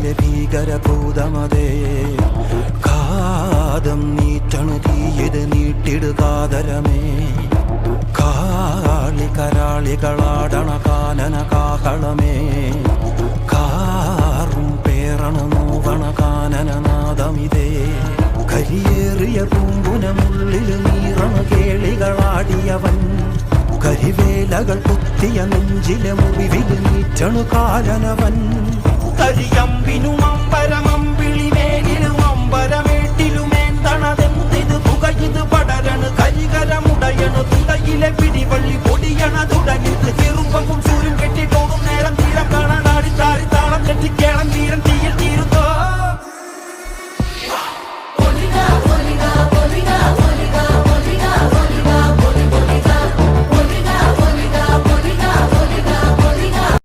കാളിലെ ഭീകരഭൂതമതേ കാതം നീറ്റണു തീയത് നീട്ടിടുകാതരമേ കാളി കരാളികളാടണ കാനന കാഹളമേ കാറും പേറണ നോവണ കാനനനാദമിതേ കരിയേറിയ പൂമ്പുനമുള്ളിൽ നീറണ കേളികളാടിയവൻ കരിവേലകൾ കുത്തിയ നെഞ്ചിലെ മുറിവിൽ നീറ്റണു കാലനവൻ കരിയമ്പിനും അമ്പരമമ്പിളിമേലിലും അമ്പരമേട്ടിലുമേന്തണതെന്തിത് പുകയിത് പടരണു കരികരമുടയണു തുടയിലെ പിടിവള്ളി പൊടിയണ തുടങ്ങിത് ചെറുപ്പവും ചൂരും കെട്ടിട്ടോടുന്നേ